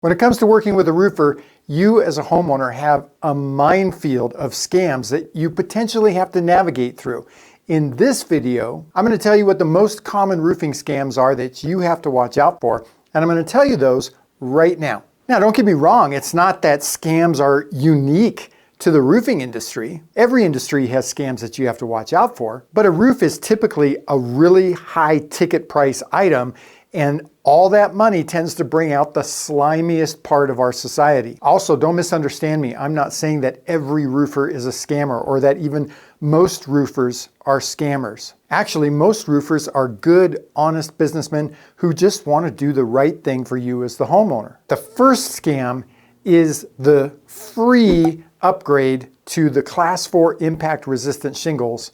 When it comes to working with a roofer, you as a homeowner have a minefield of scams that you potentially have to navigate through. In this video, I'm going to tell you what the most common roofing scams are that you have to watch out for, and I'm going to tell you those right now. Now, don't get me wrong, it's not that scams are unique to the roofing industry. Every industry has scams that you have to watch out for, but a roof is typically a really high ticket price item, and all that money tends to bring out the slimiest part of our society. Also, don't misunderstand me. I'm not saying that every roofer is a scammer or that even most roofers are scammers. Actually, most roofers are good, honest businessmen who just want to do the right thing for you as the homeowner. The first scam is the free upgrade to the Class 4 impact resistant shingles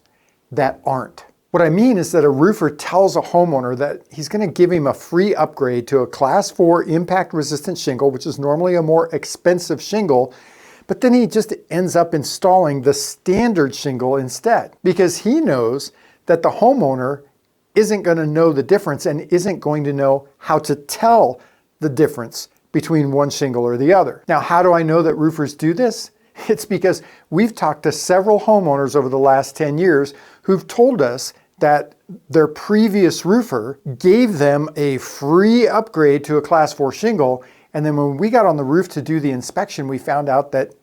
that aren't. What I mean is that a roofer tells a homeowner that he's going to give him a free upgrade to a Class 4 impact resistant shingle, which is normally a more expensive shingle, but then he just ends up installing the standard shingle instead because he knows that the homeowner isn't going to know the difference and isn't going to know how to tell the difference between one shingle or the other. Now, how do I know that roofers do this? It's because we've talked to several homeowners over the last 10 years who've told us that their previous roofer gave them a free upgrade to a Class 4 shingle, and then when we got on the roof to do the inspection, we found out that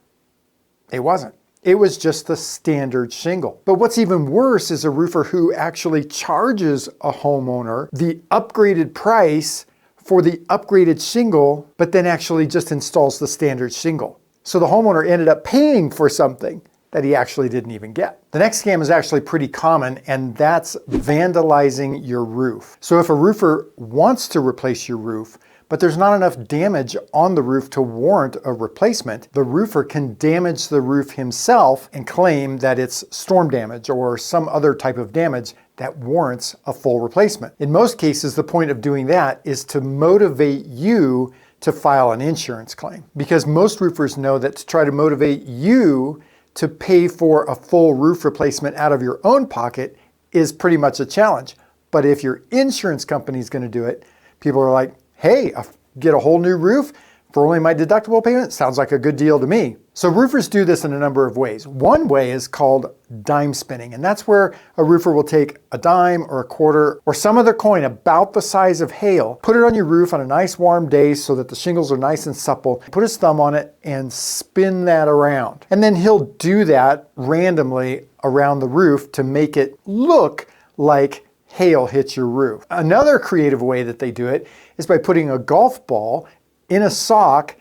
it wasn't. It was just the standard shingle. But what's even worse is a roofer who actually charges a homeowner the upgraded price for the upgraded shingle, but then actually just installs the standard shingle. So the homeowner ended up paying for something that he actually didn't even get. The next scam is actually pretty common, and that's vandalizing your roof. So if a roofer wants to replace your roof, but there's not enough damage on the roof to warrant a replacement, the roofer can damage the roof himself and claim that it's storm damage or some other type of damage that warrants a full replacement. In most cases, the point of doing that is to motivate you to file an insurance claim, because most roofers know that to try to motivate you to pay for a full roof replacement out of your own pocket is pretty much a challenge. But if your insurance company is going to do it, people are like, hey, get a whole new roof for only my deductible payment? Sounds like a good deal to me. So roofers do this in a number of ways. One way is called dime spinning, and that's where a roofer will take a dime or a quarter or some other coin about the size of hail, put it on your roof on a nice warm day so that the shingles are nice and supple, put his thumb on it and spin that around. And then he'll do that randomly around the roof to make it look like hail hits your roof. Another creative way that they do it is by putting a golf ball in a sock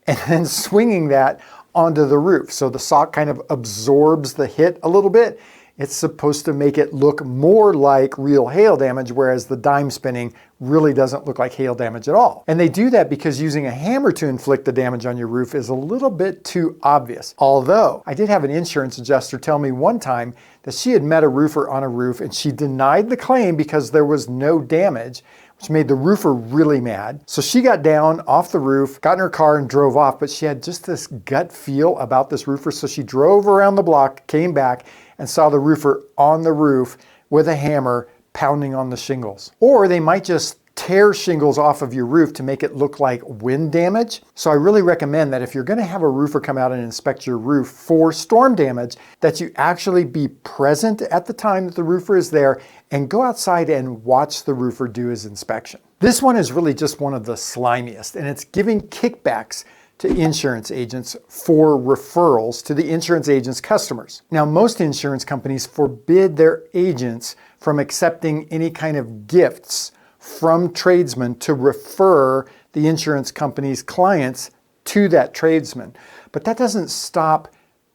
and then swinging that onto the roof. So the sock kind of absorbs the hit a little bit. It's supposed to make it look more like real hail damage, whereas the dime spinning really doesn't look like hail damage at all. And they do that because using a hammer to inflict the damage on your roof is a little bit too obvious. Although I did have an insurance adjuster tell me one time that she had met a roofer on a roof and she denied the claim because there was no damage, which made the roofer really mad. So she got down off the roof, got in her car and drove off, but she had just this gut feel about this roofer. So she drove around the block, came back, and saw the roofer on the roof with a hammer pounding on the shingles. Or they might just tear shingles off of your roof to make it look like wind damage. So I really recommend that if you're going to have a roofer come out and inspect your roof for storm damage, that you actually be present at the time that the roofer is there and go outside and watch the roofer do his inspection. This one is really just one of the slimiest, and it's giving kickbacks to insurance agents for referrals to the insurance agent's customers. Now, most insurance companies forbid their agents from accepting any kind of gifts from tradesmen to refer the insurance company's clients to that tradesman. But that doesn't stop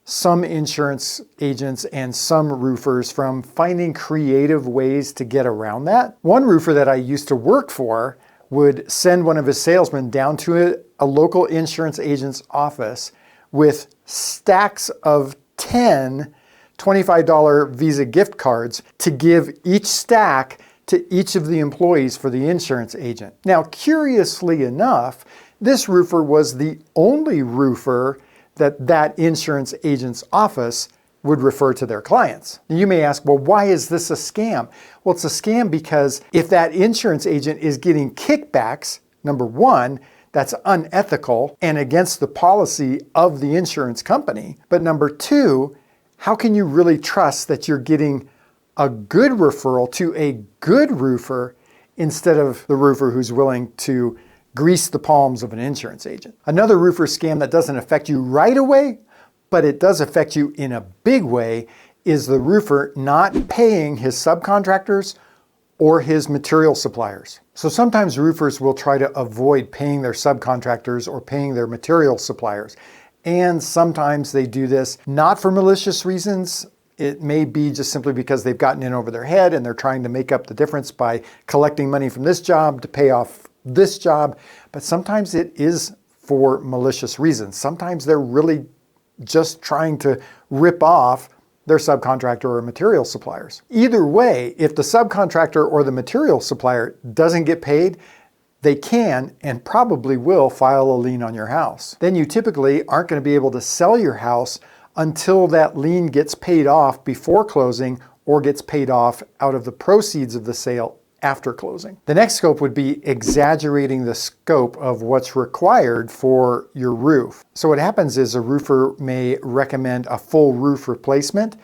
some insurance agents and some roofers from finding creative ways to get around that. One roofer that I used to work for would send one of his salesmen down to a local insurance agent's office with stacks of 10 $25 Visa gift cards to give each stack to each of the employees for the insurance agent. Now, curiously enough, this roofer was the only roofer that insurance agent's office would refer to their clients. You may ask, well, why is this a scam? Well, it's a scam because if that insurance agent is getting kickbacks, number one, that's unethical and against the policy of the insurance company. But number two, how can you really trust that you're getting a good referral to a good roofer instead of the roofer who's willing to grease the palms of an insurance agent? Another roofer scam that doesn't affect you right away, but it does affect you in a big way, is the roofer not paying his subcontractors or his material suppliers. So sometimes roofers will try to avoid paying their subcontractors or paying their material suppliers. And sometimes they do this not for malicious reasons. It may be just simply because they've gotten in over their head and they're trying to make up the difference by collecting money from this job to pay off this job. But sometimes it is for malicious reasons. Sometimes they're really just trying to rip off their subcontractor or material suppliers. Either way, if the subcontractor or the material supplier doesn't get paid, they can and probably will file a lien on your house. Then you typically aren't going to be able to sell your house until that lien gets paid off before closing or gets paid off out of the proceeds of the sale after closing. The next scope would be exaggerating the scope of what's required for your roof. So what happens is a roofer may recommend a full roof replacement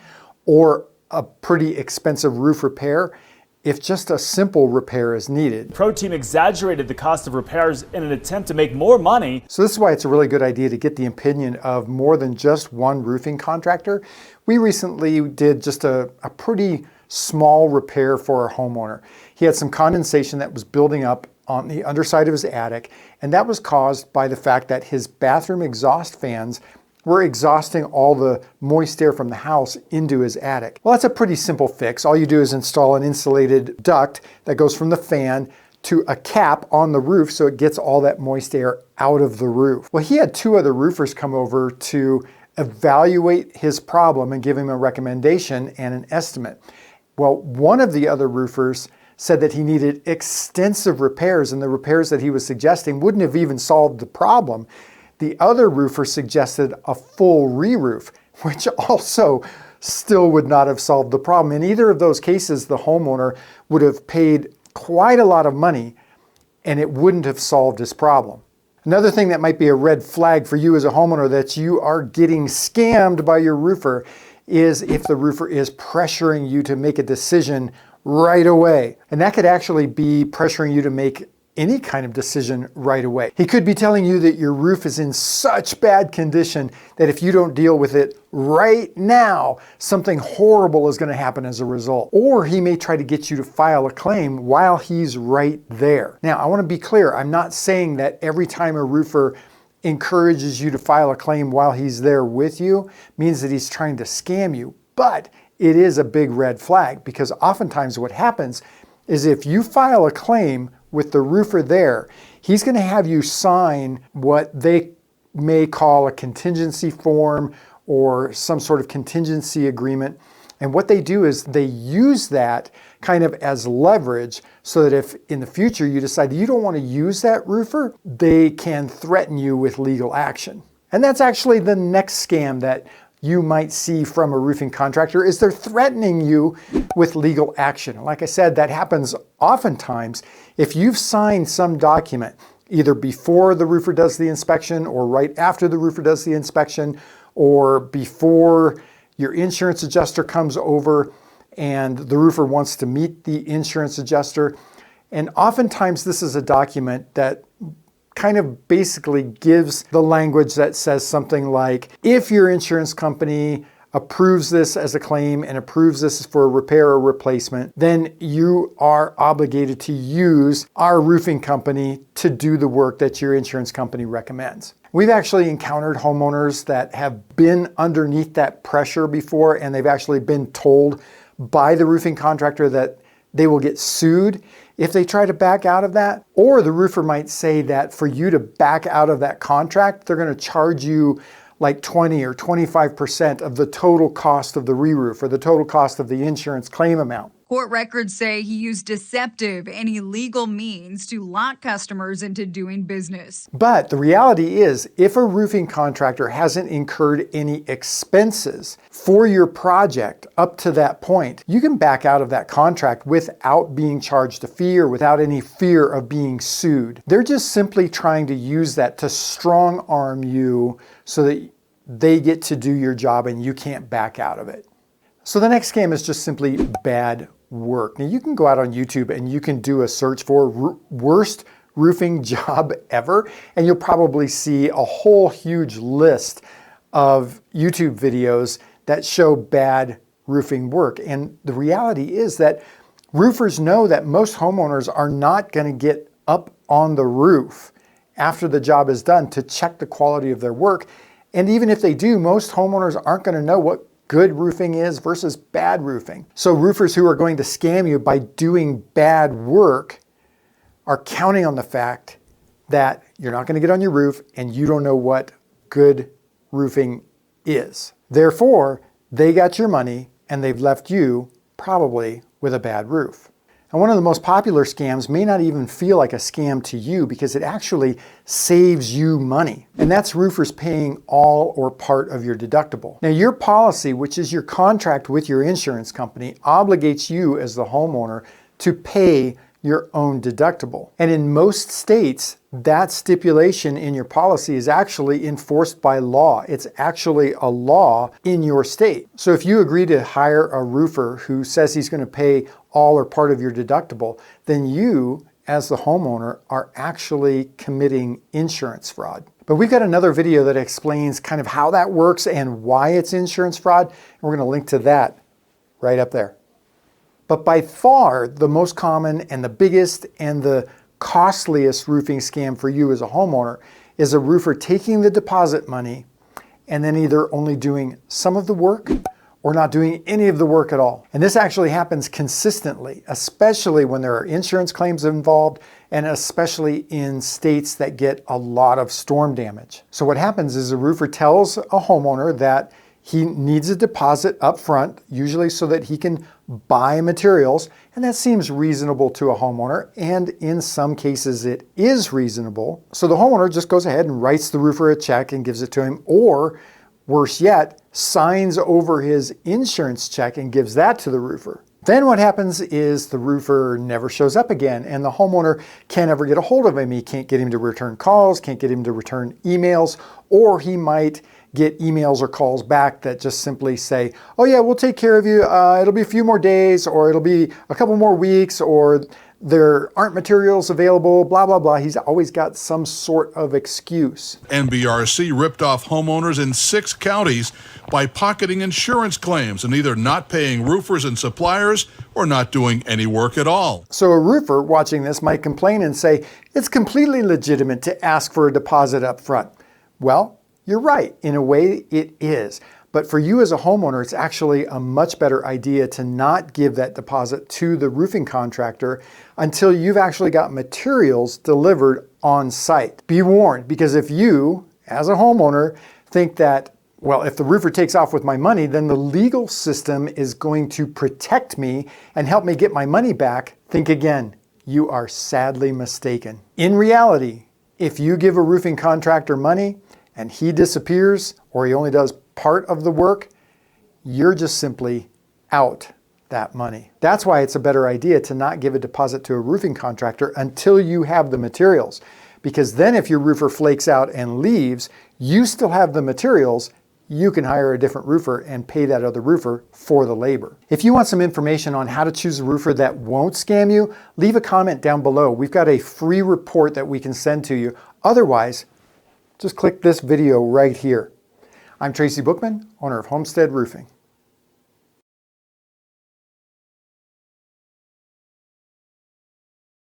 or a pretty expensive roof repair if just a simple repair is needed. Pro team exaggerated the cost of repairs in an attempt to make more money. So this is why it's a really good idea to get the opinion of more than just one roofing contractor. We recently did just a pretty small repair for a homeowner. He had some condensation that was building up on the underside of his attic, and that was caused by the fact that his bathroom exhaust fans were exhausting all the moist air from the house into his attic. Well, that's a pretty simple fix. All you do is install an insulated duct that goes from the fan to a cap on the roof so it gets all that moist air out of the roof. Well, he had two other roofers come over to evaluate his problem and give him a recommendation and an estimate. Well, one of the other roofers said that he needed extensive repairs, and the repairs that he was suggesting wouldn't have even solved the problem. The other roofer suggested a full re-roof, which also still would not have solved the problem. In either of those cases, the homeowner would have paid quite a lot of money and it wouldn't have solved his problem. Another thing that might be a red flag for you as a homeowner that you are getting scammed by your roofer is if the roofer is pressuring you to make a decision right away. And that could actually be pressuring you to make any kind of decision right away. He could be telling you that your roof is in such bad condition that if you don't deal with it right now, something horrible is going to happen as a result. Or he may try to get you to file a claim while he's right there. Now, I want to be clear. I'm not saying that every time a roofer encourages you to file a claim while he's there with you means that he's trying to scam you. But it is a big red flag, because oftentimes what happens is if you file a claim with the roofer there, he's going to have you sign what they may call a contingency form or some sort of contingency agreement. And what they do is they use that kind of as leverage so that if in the future you decide you don't want to use that roofer, they can threaten you with legal action. And that's actually the next scam that you might see from a roofing contractor, is they're threatening you with legal action. Like I said, that happens oftentimes if you've signed some document either before the roofer does the inspection or right after the roofer does the inspection, or before your insurance adjuster comes over and the roofer wants to meet the insurance adjuster. And oftentimes this is a document that kind of basically gives the language that says something like, if your insurance company approves this as a claim and approves this for a repair or replacement, then you are obligated to use our roofing company to do the work that your insurance company recommends. We've actually encountered homeowners that have been underneath that pressure before, and they've actually been told by the roofing contractor that they will get sued if they try to back out of that. Or the roofer might say that for you to back out of that contract, they're going to charge you like 20 or 25% of the total cost of the re-roof or the total cost of the insurance claim amount. Court records say he used deceptive and illegal means to lock customers into doing business. But the reality is, if a roofing contractor hasn't incurred any expenses for your project up to that point, you can back out of that contract without being charged a fee or without any fear of being sued. They're just simply trying to use that to strong arm you so that they get to do your job and you can't back out of it. So the next scam is just simply bad work. Now you can go out on YouTube and you can do a search for worst roofing job ever, and you'll probably see a whole huge list of YouTube videos that show bad roofing work. And the reality is that roofers know that most homeowners are not going to get up on the roof after the job is done to check the quality of their work. And even if they do, most homeowners aren't going to know what good roofing is versus bad roofing. So roofers who are going to scam you by doing bad work are counting on the fact that you're not going to get on your roof and you don't know what good roofing is. Therefore, they got your money and they've left you probably with a bad roof. And one of the most popular scams may not even feel like a scam to you because it actually saves you money. And that's roofers paying all or part of your deductible. Now, your policy, which is your contract with your insurance company, obligates you as the homeowner to pay your own deductible. And in most states, that stipulation in your policy is actually enforced by law. It's actually a law in your state. So if you agree to hire a roofer who says he's going to pay all or part of your deductible, then you, as the homeowner, are actually committing insurance fraud. But we've got another video that explains kind of how that works and why it's insurance fraud. And we're going to link to that right up there. But by far, the most common and the biggest and the costliest roofing scam for you as a homeowner is a roofer taking the deposit money and then either only doing some of the work or not doing any of the work at all. And this actually happens consistently, especially when there are insurance claims involved and especially in states that get a lot of storm damage. So what happens is a roofer tells a homeowner that he needs a deposit up front, usually so that he can buy materials, and that seems reasonable to a homeowner, and in some cases it is reasonable. So the homeowner just goes ahead and writes the roofer a check and gives it to him, or worse yet, signs over his insurance check and gives that to the roofer. Then what happens is the roofer never shows up again, and the homeowner can't ever get a hold of him. He can't get him to return calls, can't get him to return emails, or he might get emails or calls back that just simply say, oh yeah, we'll take care of you. It'll be a few more days, or it'll be a couple more weeks, or there aren't materials available, blah, blah, blah. He's always got some sort of excuse. NBRC ripped off homeowners in 6 counties by pocketing insurance claims and either not paying roofers and suppliers or not doing any work at all. So a roofer watching this might complain and say, it's completely legitimate to ask for a deposit up front. Well, you're right. In a way, it is. But for you as a homeowner, it's actually a much better idea to not give that deposit to the roofing contractor until you've actually got materials delivered on site. Be warned, because if you, as a homeowner, think that, well, if the roofer takes off with my money, then the legal system is going to protect me and help me get my money back, think again. You are sadly mistaken. In reality, if you give a roofing contractor money and he disappears, or he only does part of the work, you're just simply out that money. That's why it's a better idea to not give a deposit to a roofing contractor until you have the materials. Because then if your roofer flakes out and leaves, you still have the materials, you can hire a different roofer and pay that other roofer for the labor. If you want some information on how to choose a roofer that won't scam you, leave a comment down below. We've got a free report that we can send to you. Otherwise, just click this video right here. I'm Tracy Bookman, owner of Homestead Roofing.